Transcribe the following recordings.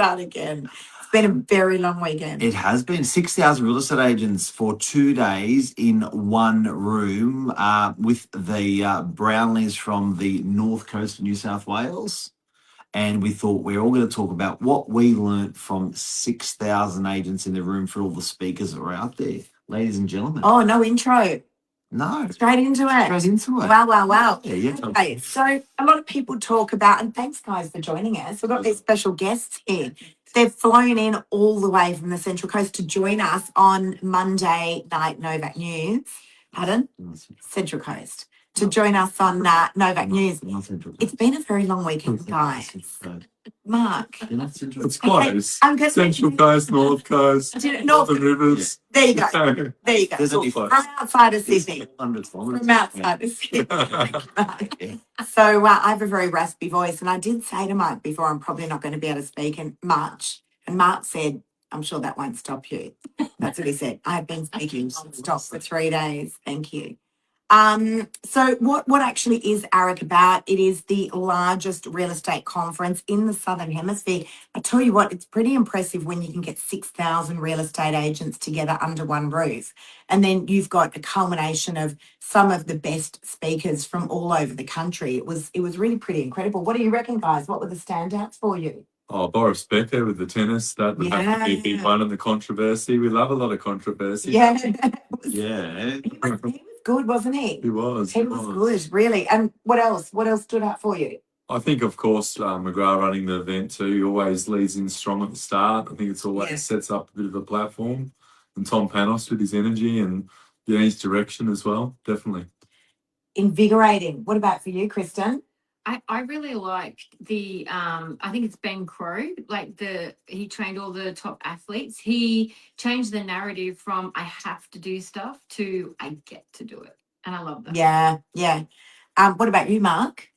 start again. It's been a very long weekend. It has been 6,000 real estate agents for 2 days in one room with the Brownlees from the north coast of New South Wales. And we thought we're all going to talk about what we learnt from 6,000 agents in the room for all the speakers that were out there. Ladies and gentlemen. Oh, no intro. No. Straight into it. Straight into it. Wow. Yeah. Okay, so a lot of people talk about, and thanks guys for joining us. We've got these special guests here. They've flown in all the way from the Central Coast to join us on Monday night Novak News. Pardon? Central Coast. To join us on Novak News. It's been a very long weekend, guys. Mark. It's close. Central Coast, North Coast, Northern Rivers. There you go. From outside of Sydney. So I have a very raspy voice, and I did say to Mark before, I'm probably not going to be able to speak much. And Mark said, I'm sure that won't stop you. That's what he said. I've been speaking non-stop for 3 days. Thank you. So what actually is ARIC about? It is the largest real estate conference in the Southern Hemisphere. I tell you what, it's pretty impressive when you can get 6,000 real estate agents together under one roof. And then you've got a culmination of some of the best speakers from all over the country. It was really pretty incredible. What do you reckon, guys? What were the standouts for you? Oh, Boris Becker with the tennis. That would have to be a big one, and the controversy. We love a lot of controversy. Yeah. Yeah. He was good, wasn't he? He was. He was good, really. And what else? What else stood out for you? I think, of course, McGrath running the event too. He always leads in strong at the start. I think it's always sets up a bit of a platform. And Tom Panos with his energy and his direction as well. Definitely. Invigorating. What about for you, Kristen? I really like the I think it's Ben Crow, he trained all the top athletes. He changed the narrative from I have to do stuff to I get to do it. And I love that. Yeah. What about you, Mark?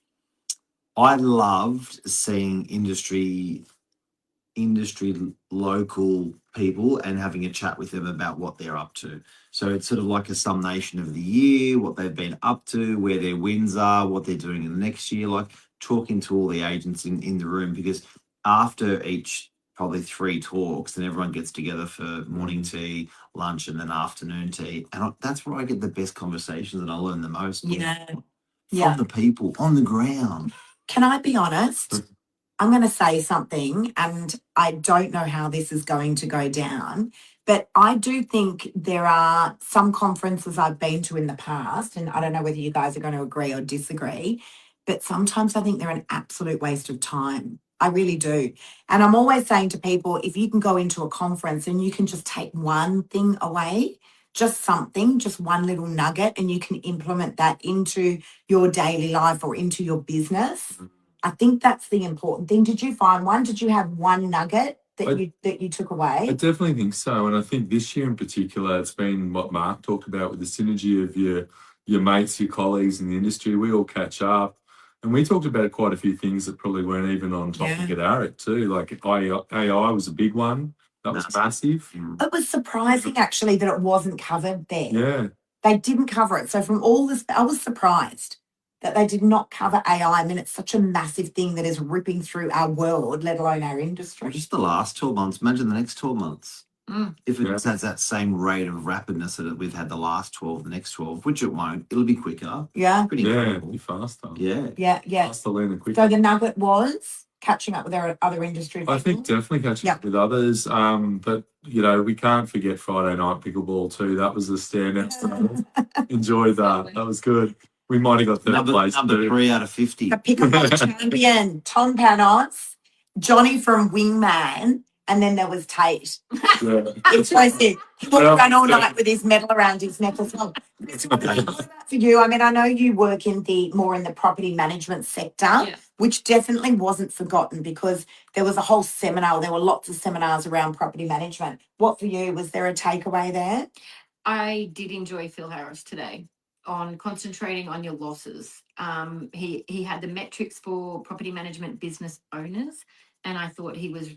I loved seeing industry local people and having a chat with them about what they're up to. So it's sort of like a summation of the year, what they've been up to, where their wins are, what they're doing in the next year, like talking to all the agents in the room, because after each probably 3 talks, then everyone gets together for morning tea, lunch, and then afternoon tea. And that's where I get the best conversations and I learn the most. From the people on the ground. Can I be honest? I'm going to say something, and I don't know how this is going to go down, but I do think there are some conferences I've been to in the past, and I don't know whether you guys are going to agree or disagree, but sometimes I think they're an absolute waste of time. I really do. And I'm always saying to people, if you can go into a conference and you can just take one thing away, just something, just one little nugget, and you can implement that into your daily life or into your business, I think that's the important thing. Did you find one? Did you have one nugget that you took away? I definitely think so. And I think this year in particular, it's been what Mark talked about with the synergy of your mates, your colleagues in the industry. We all catch up. And we talked about quite a few things that probably weren't even on topic at ARIC too. Like AI was a big one. That was massive. It was surprising actually that it wasn't covered there. Yeah. They didn't cover it. So from all this, I was surprised that they did not cover AI. I mean, it's such a massive thing that is ripping through our world, let alone our industry. Just the last 12 months. Imagine the next 12 months. If it has that same rate of rapidness that we've had the last 12, the next 12, which it won't, it'll be quicker. Yeah. Pretty incredible. It'll be faster. Yeah. Faster, leaner, quicker. So the nugget was catching up with our other industry people. I think definitely catching up with others. But, we can't forget Friday night pickleball too. That was the standout. Enjoyed that. That was good. We might have got third place. Number 3 out of 50. The pickleball champion, Tom Panos, Johnny from Wingman, and then there was Tate. Impressive. He walked around all night with his medal around his neck as well. What about for you? I mean, I know you work more in the property management sector, which definitely wasn't forgotten because there was a whole seminar. There were lots of seminars around property management. What for you? Was there a takeaway there? I did enjoy Phil Harris today on concentrating on your losses. He had the metrics for property management business owners, and I thought he was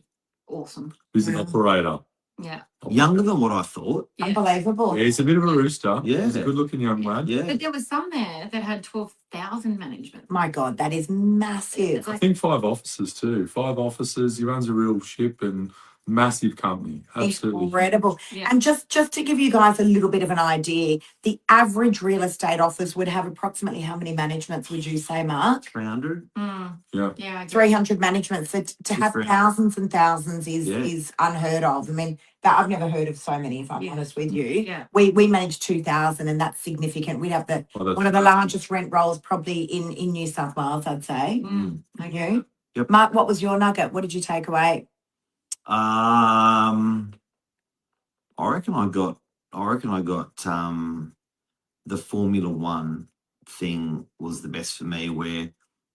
awesome. He's an operator. Yeah. Younger than what I thought. Yeah. Unbelievable. Yeah, he's a bit of a rooster. Yeah. He's a good-looking young lad. Yeah. But there was some there that had 12,000 management. My God, that is massive. It's I like, think 5 officers too. 5 officers. He runs a real ship and massive company. Absolutely. Incredible. yeah. And just to give you guys a little bit of an idea, the average real estate office would have approximately how many managements would you say, Mark? 300. Yeah. Yeah. I guess. 300 managements. So to have Different. thousands and thousands Yeah. is unheard of. I mean, that I've never heard of so many, if I'm Yeah. honest with you. Yeah. We manage 2,000 and that's significant. We'd have one of the largest rent rolls probably in New South Wales, I'd say. Okay. Yep. Mark, what was your nugget? What did you take away? I reckon I got the Formula One thing was the best for me, where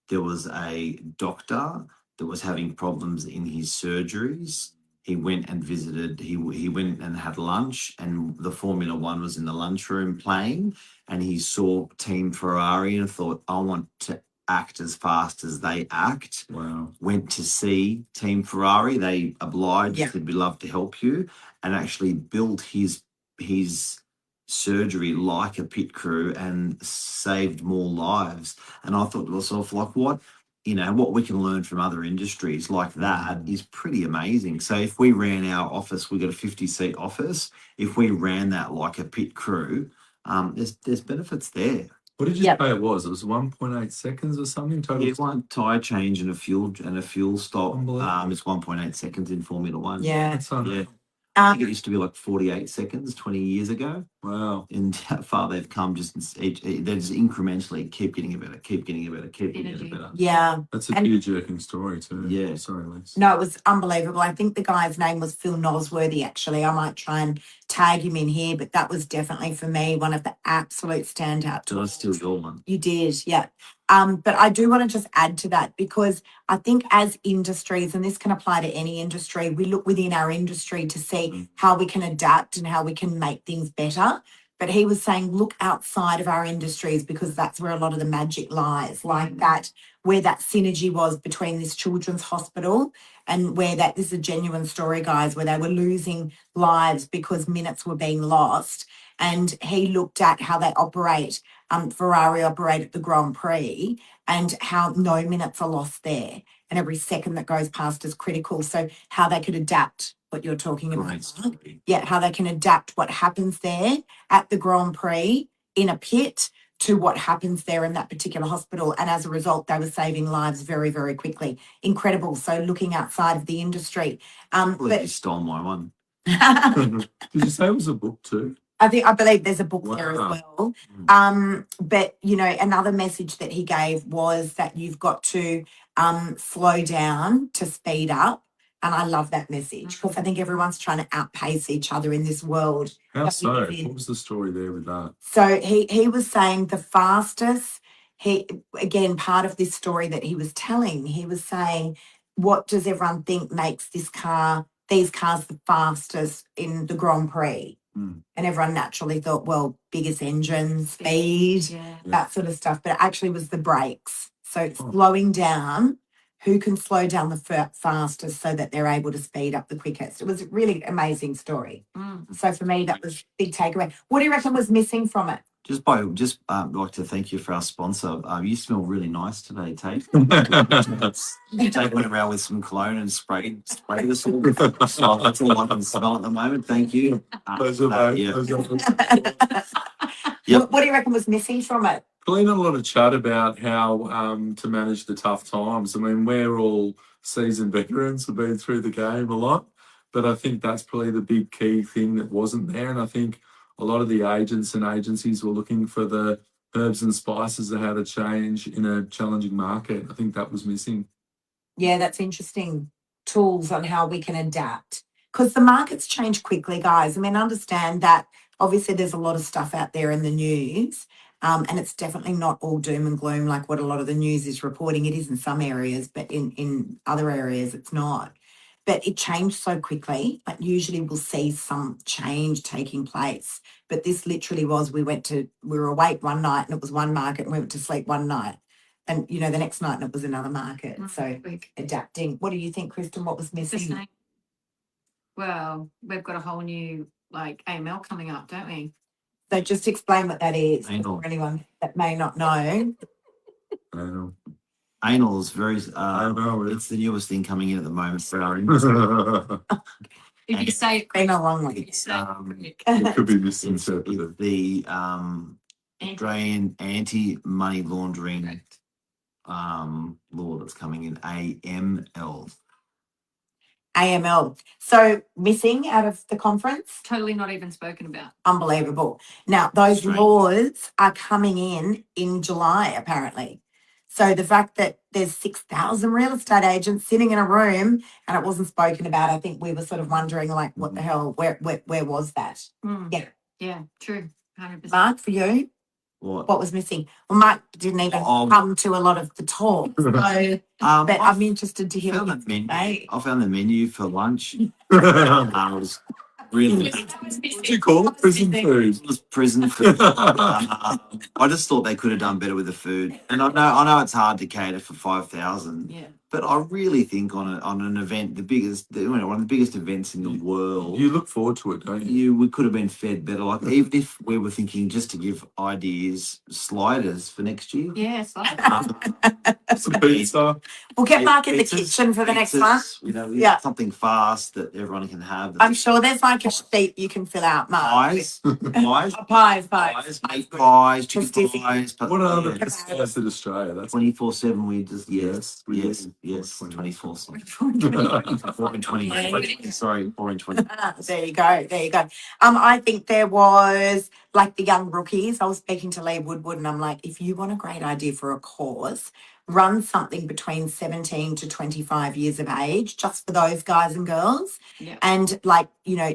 there was a doctor that was having problems in his surgeries. He went and visited, he went and had lunch, and the Formula One was in the lunchroom playing, and he saw Team Ferrari and thought, I want to act as fast as they act. Wow. Went to see Team Ferrari. They obliged, Yeah. said, we'd love to help you, and actually built his surgery like a pit crew and saved more lives. And I thought to myself, like, what we can learn from other industries like that is pretty amazing. So if we ran our office, we got a 50-seat office. If we ran that like a pit crew, there's benefits there. What did you Yep. say it was? It was 1.8 seconds or something total? Yeah, one tire change and a fuel stop. Unbelievable. It's 1.8 seconds in Formula One. Yeah. That's unreal. Yeah. I think it used to be like 48 seconds 20 years ago. Wow. And how far they've come, they just incrementally keep getting it better, keep getting it better, keep getting it better. Yeah. That's a And- tear-jerking story too. Yeah. Sorry, Liz. No, it was unbelievable. I think the guy's name was Phil Nosworthy, actually. I might try and tag him in here, but that was definitely for me one of the absolute standout. Did I steal your one? You did, yeah. But I do want to just add to that, because I think as industries, and this can apply to any industry, we look within our industry to see how we can adapt and how we can make things better. But he was saying, look outside of our industries, because that's where a lot of the magic lies, like that, where that synergy was between this children's hospital and where this is a genuine story, guys, where they were losing lives because minutes were being lost. And he looked at how they operate. Ferrari operated the Grand Prix, and how no minutes are lost there, and every second that goes past is critical. So how they could adapt what you're talking about. Great story. Yeah, how they can adapt what happens there at the Grand Prix in a pit to what happens there in that particular hospital. And as a result, they were saving lives very, very quickly. Incredible. So looking outside of the industry. I believe you stole my one. Did you say it was a book too? I believe there's a book there as Wow. well. But another message that he gave was that you've got to slow down to speed up. And I love that message, because I think everyone's trying to outpace each other in this world. How that we so? live in. What was the story there with that? So he was saying the fastest, part of this story that he was telling, he was saying, what does everyone think makes these cars the fastest in the Grand Prix? And everyone naturally thought, well, biggest engine, speed, Yeah. that sort of stuff. But it actually was the brakes. So slowing down, who can slow down the fastest so that they're able to speed up the quickest. It was a really amazing story. So for me, that was big takeaway. What do you reckon was missing from it? Like to thank you for our sponsor. You smell really nice today, Tate. Tate went around with some cologne and sprayed us all. So that's all I can smell at the moment. Thank you. Yep. What do you reckon was missing from it? Probably not a lot of chat about how to manage the tough times. I mean, we're all seasoned veterans, have been through the game a lot, but I think that's probably the big key thing that wasn't there. And I think a lot of the agents and agencies were looking for the herbs and spices of how to change in a challenging market. I think that was missing. Yeah, that's interesting. Tools on how we can adapt, because the markets change quickly, guys. I mean, understand that obviously there's a lot of stuff out there in the news, and it's definitely not all doom and gloom like what a lot of the news is reporting. It is in some areas, but in other areas it's not. But it changed so quickly. Like usually we'll see some change taking place, but this literally was, we were awake one night and it was one market, and we went to sleep one night, and the next night and it was another market. So Quick. adapting. What do you think, Kristen? What was The missing? same. Well, we've got a whole new like AML coming up, don't we? So just explain what that is Anal. for anyone that may not know. Anal is very. I know. It's the newest thing coming in at the moment for our industry. If you say it Been quick, a long if you way. say it quick. It could be It's misinterpreted. the Australian anti-money laundering law that's coming in, AML. AML. So missing out of the conference, Totally not even spoken about. unbelievable. Now, those Strange. laws are coming in July, apparently. So the fact that there's 6,000 real estate agents sitting in a room and it wasn't spoken about, I think we were sort of wondering, like, what the hell, where was that? Yeah. Yeah, true. 100%. Mark, for you, what was missing? Well, Mark didn't even come to a lot of the talk. So, but I'm interested to hear found what the you menu. say. I found the menu for lunch. What I was really. do you call it? Prison food. It was prison food. I just thought they could have done better with the food, and I know it's hard to cater for 5,000. Yeah. But I really think on an event, one of the biggest events in the world, You look forward to it, don't you? we could have been fed better. Like even if we were thinking just to give ideas, sliders for next year. Yeah, it's like Some pizza. We'll get Mark in the Pizzas, kitchen for the next pizzas, one. yeah, something fast that everyone can have. I'm sure there's like a sheet you can fill out, Mark. Pies, Pies. meat pies, chicken Just pies. But What are the yeah, pizzas in Australia? That's 24/7. We just Yes, we yes, do. 24/7. 4 4 and 20. Sorry, 4 and 20. There you go. There you go. I think there was like the young rookies. I was speaking to Lee Woodward and I'm like, if you want a great idea for a course, run something between 17 to 25 years of age, just for those guys and girls. Yeah. And like,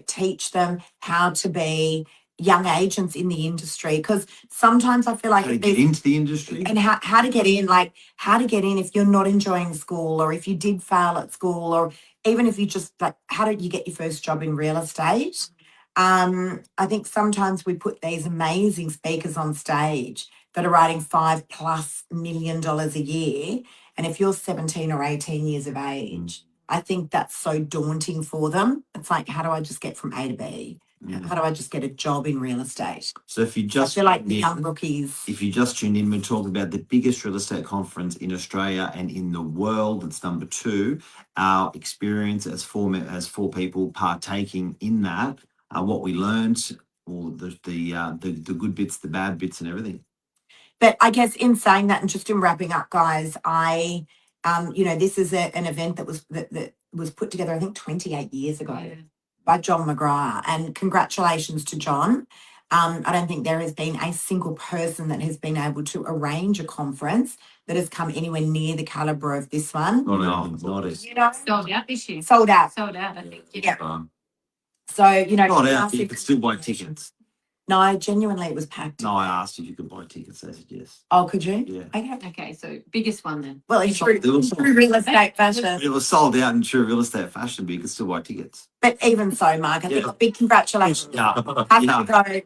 teach them how to be young agents in the industry. Because sometimes I feel like How to there's get into the industry? and how to get in, like how to get in if you're not enjoying school or if you did fail at school or even if you just like, how did you get your first job in real estate? I think sometimes we put these amazing speakers on stage that are writing $5+ million a year. And if you're 17 or 18 years of age, I think that's so daunting for them. It's like, how do I just get from A to B? How do I just get a job in real estate? So if you I just feel like the young rookies. If you just tuned in, we're talking about the biggest real estate conference in Australia and in the world. It's number 2. Our experience as four people partaking in that, what we learned, all the good bits, the bad bits, and everything. But I guess in saying that and just in wrapping up, guys, I, this is an event that was put together, I think, 28 years ago. Yeah. By John McGrath, and congratulations to John. I don't think there has been a single person that has been able to arrange a conference that has come anywhere near the calibre of this one. Not as. Sold out this year. Sold out. Sold out, I think. Yeah. So, Not out. You could still buy tickets. No, genuinely, it was packed. No, I asked if you could buy tickets. They said yes. Oh, could you? Yeah. Okay. So biggest one then. Well, it's true real estate fashion. It was sold out in true real estate fashion, but you could still buy tickets. But even so, Mark, I think big congratulations. Yeah. Have to go,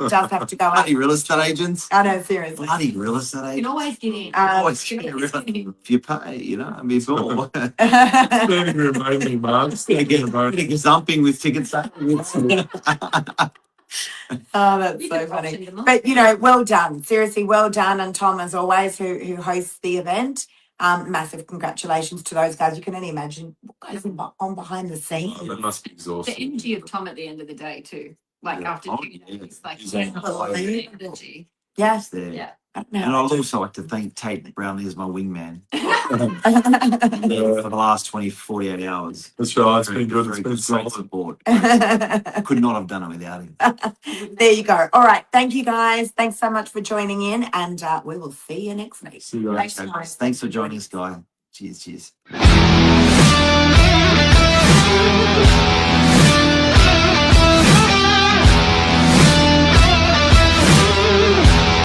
does have to go. Bloody real estate agents. I know, seriously. Bloody real estate You agents. can always get in. Always get if you pay, I mean, it's all. Standing room only, Mark. Standing room only. Zumping with ticket sales. Oh, that's You so can funny. option them all. But, well done. Seriously, well done. And Tom, as always, who hosts the event. Massive congratulations to those guys. You can only imagine what goes on behind the scenes. Oh, that must be The exhausting. energy of Tom at the end of the day too. Like Yeah. after Oh, 2 yeah. days, like He's he's on full of fire. energy. Yes. There. Yeah. I don't And know. I'd also like to thank Tate Brownlee as my wingman Yeah. for the last 48 hours. That's right. It's been good. Very It's been great solid. support. Could not have done it without him. There you go. All right. Thank you, guys. Thanks so much for joining in, and we will see you next week. See you guys. Thanks, guys. Thanks for joining us, guys. Cheers.